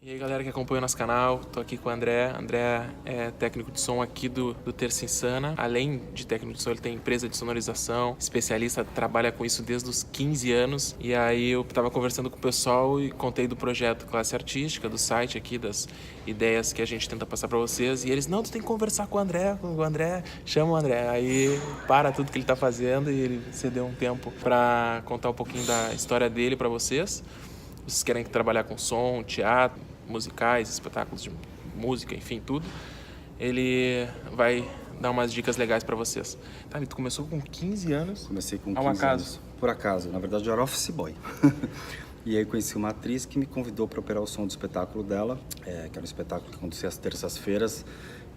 E aí galera que acompanha o nosso canal, tô aqui com o André. André é técnico de som aqui do Terça Insana. Além de técnico de som, ele tem empresa de sonorização, especialista, trabalha com isso desde os 15 anos. E aí eu tava conversando com o pessoal e contei do projeto Classe Artística, do site aqui, das ideias que a gente tenta passar pra vocês. E eles, não, tu tem que conversar com o André, chama o André. Aí para tudo que ele tá fazendo e ele cedeu um tempo pra contar um pouquinho da história dele pra vocês. Vocês querem trabalhar com som, teatro, musicais, espetáculos de música, enfim, tudo. Ele vai dar umas dicas legais pra vocês. Tá, tu começou com 15 anos? Comecei com 15 ao acaso. anos. Por acaso. Na verdade, eu era office boy. E aí conheci uma atriz que me convidou para operar o som do espetáculo dela, que era um espetáculo que acontecia às terças-feiras.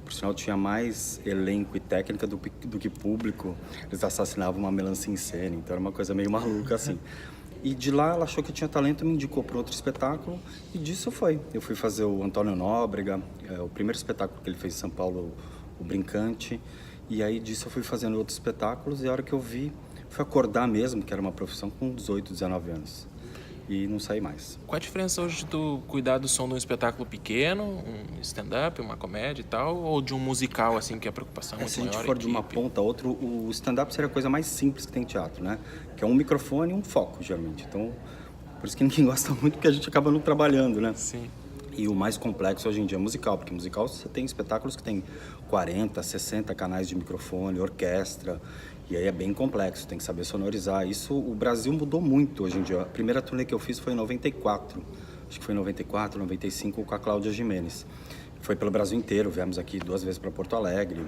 Por sinal, tinha mais elenco e técnica do que público. Eles assassinavam uma melancia em cena, então era uma coisa meio maluca, assim. E de lá ela achou que eu tinha talento, me indicou para outro espetáculo e disso foi. Eu fui fazer o Antônio Nóbrega, o primeiro espetáculo que ele fez em São Paulo, o Brincante. E aí disso eu fui fazendo outros espetáculos e a hora que eu vi, fui acordar mesmo, que era uma profissão com 18, 19 anos. E não saí mais. Qual a diferença hoje de tu cuidar do som de um espetáculo pequeno, um stand-up, uma comédia e tal, ou de um musical, assim, que a preocupação é muito Se a gente maior? for de uma ponta a outra, o stand-up seria a coisa mais simples que tem em teatro, né? Que é um microfone e um foco, geralmente. Então, por isso que ninguém gosta muito, porque a gente acaba não trabalhando, né? Sim. E o mais complexo hoje em dia é musical, porque musical você tem espetáculos que tem 40, 60 canais de microfone, orquestra, e aí é bem complexo, tem que saber sonorizar. Isso, o Brasil mudou muito hoje em dia. A primeira turnê que eu fiz foi em 94, acho que foi em 94, 95, com a Cláudia Gimenez. Foi pelo Brasil inteiro, viemos aqui 2 vezes para Porto Alegre,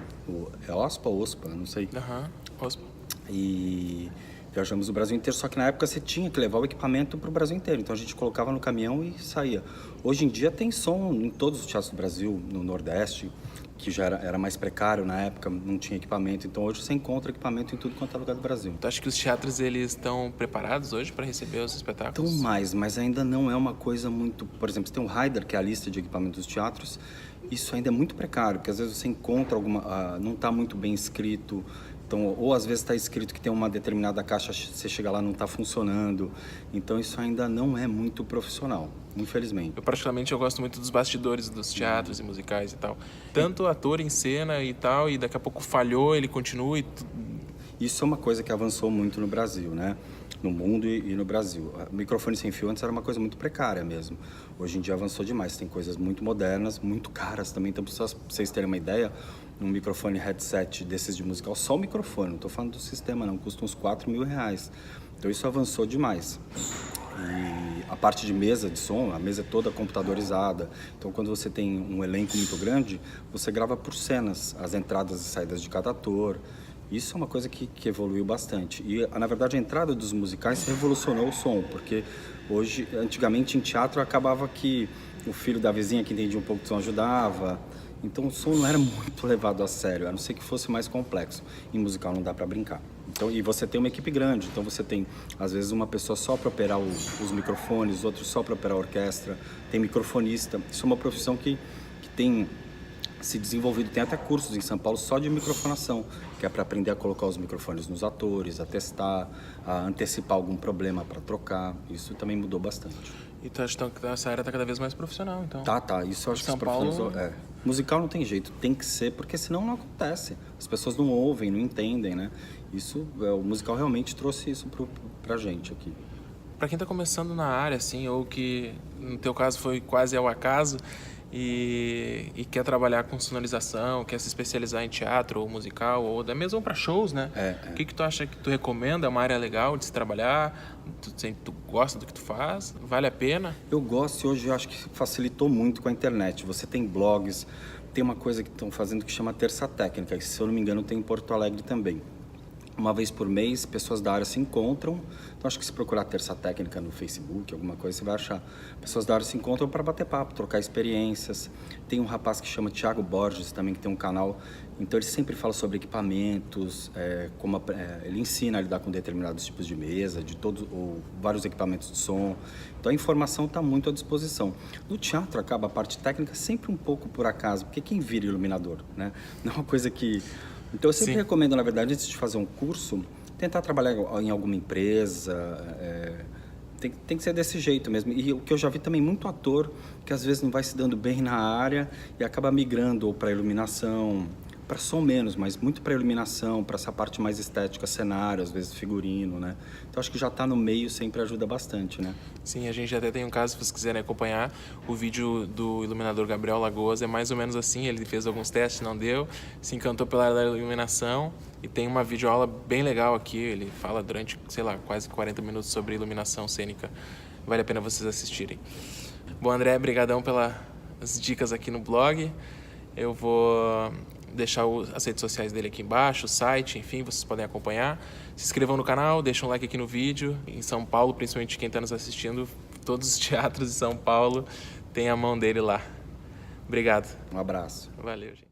é OSPA ou OSPA, não sei. Aham, Ospa. E viajamos o Brasil inteiro, só que na época você tinha que levar o equipamento para o Brasil inteiro, então a gente colocava no caminhão e saía. Hoje em dia tem som em todos os teatros do Brasil, no Nordeste, que já era mais precário na época, não tinha equipamento, então hoje você encontra equipamento em tudo quanto é lugar do Brasil. Tu acha que os teatros, eles estão preparados hoje para receber os espetáculos? Então mais, mas ainda não é uma coisa muito... Por exemplo, você tem o Rider, que é a lista de equipamentos dos teatros, isso ainda é muito precário, porque às vezes você encontra alguma... não está muito bem escrito. Então, ou às vezes está escrito que tem uma determinada caixa, você chega lá não está funcionando. Então isso ainda não é muito profissional, infelizmente. Eu particularmente eu gosto muito dos bastidores dos teatros e musicais e tal. Tanto ator em cena e tal, e daqui a pouco falhou, ele continua e... Isso é uma coisa que avançou muito no Brasil, né? No mundo e no Brasil. O microfone sem fio antes era uma coisa muito precária mesmo. Hoje em dia avançou demais. Tem coisas muito modernas, muito caras também. Então, para vocês terem uma ideia, um microfone headset desses de musical, só o microfone, não estou falando do sistema não, custa uns R$ 4.000. Então isso avançou demais. E a parte de mesa de som, a mesa é toda computadorizada. Então quando você tem um elenco muito grande, você grava por cenas, as entradas e saídas de cada ator. Isso é uma coisa que evoluiu bastante. E, na verdade, a entrada dos musicais revolucionou o som, porque hoje, antigamente, em teatro, acabava que o filho da vizinha que entendia um pouco de som ajudava. Então, o som não era muito levado a sério, a não ser que fosse mais complexo. Em musical não dá para brincar. Então, e você tem uma equipe grande, então você tem, às vezes, uma pessoa só para operar os microfones, outros só para operar a orquestra, tem microfonista. Isso é uma profissão que tem se desenvolvido, tem até cursos em São Paulo só de microfonação, que é para aprender a colocar os microfones nos atores, a testar, a antecipar algum problema para trocar. Isso também mudou bastante. E tu acha então, que essa área tá cada vez mais profissional, então? Tá. Isso eu acho que São Paulo... Musical não tem jeito, tem que ser, porque senão não acontece. As pessoas não ouvem, não entendem, né? Isso, o musical realmente trouxe isso pra gente aqui. Pra quem tá começando na área, assim, ou que no teu caso foi quase ao acaso, e quer trabalhar com sonorização, quer se especializar em teatro ou musical, ou até mesmo para shows, né? O que tu acha que tu recomenda? É uma área legal de se trabalhar? Tu gosta do que tu faz? Vale a pena? Eu gosto e hoje eu acho que facilitou muito com a internet. Você tem blogs, tem uma coisa que estão fazendo que chama Terça Técnica, que se eu não me engano tem em Porto Alegre também. Uma vez por mês, pessoas da área se encontram. Então, acho que se procurar Terça Técnica no Facebook, alguma coisa, você vai achar. Pessoas da área se encontram para bater papo, trocar experiências. Tem um rapaz que chama Thiago Borges também, que tem um canal. Então, ele sempre fala sobre equipamentos, ele ensina a lidar com determinados tipos de mesa, ou vários equipamentos de som. Então, a informação está muito à disposição. No teatro, acaba a parte técnica sempre um pouco por acaso, porque quem vira iluminador, né? Não é uma coisa que... Então, eu sempre recomendo, na verdade, antes de fazer um curso, tentar trabalhar em alguma empresa, Tem que ser desse jeito mesmo. E o que eu já vi também, muito ator que às vezes não vai se dando bem na área e acaba migrando ou para iluminação, para som menos, mas muito para iluminação, para essa parte mais estética, cenário, às vezes figurino, né? Então acho que já tá no meio sempre ajuda bastante, né? Sim, a gente até tem um caso, se vocês quiserem acompanhar, o vídeo do iluminador Gabriel Lagoas é mais ou menos assim, ele fez alguns testes, não deu, se encantou pela área da iluminação e tem uma videoaula bem legal aqui, ele fala durante, sei lá, quase 40 minutos sobre iluminação cênica, vale a pena vocês assistirem. Bom, André, brigadão pelas dicas aqui no blog, eu vou deixar as redes sociais dele aqui embaixo, o site, enfim, vocês podem acompanhar. Se inscrevam no canal, deixem um like aqui no vídeo. Em São Paulo, principalmente quem está nos assistindo, todos os teatros de São Paulo tem a mão dele lá. Obrigado. Um abraço. Valeu, gente.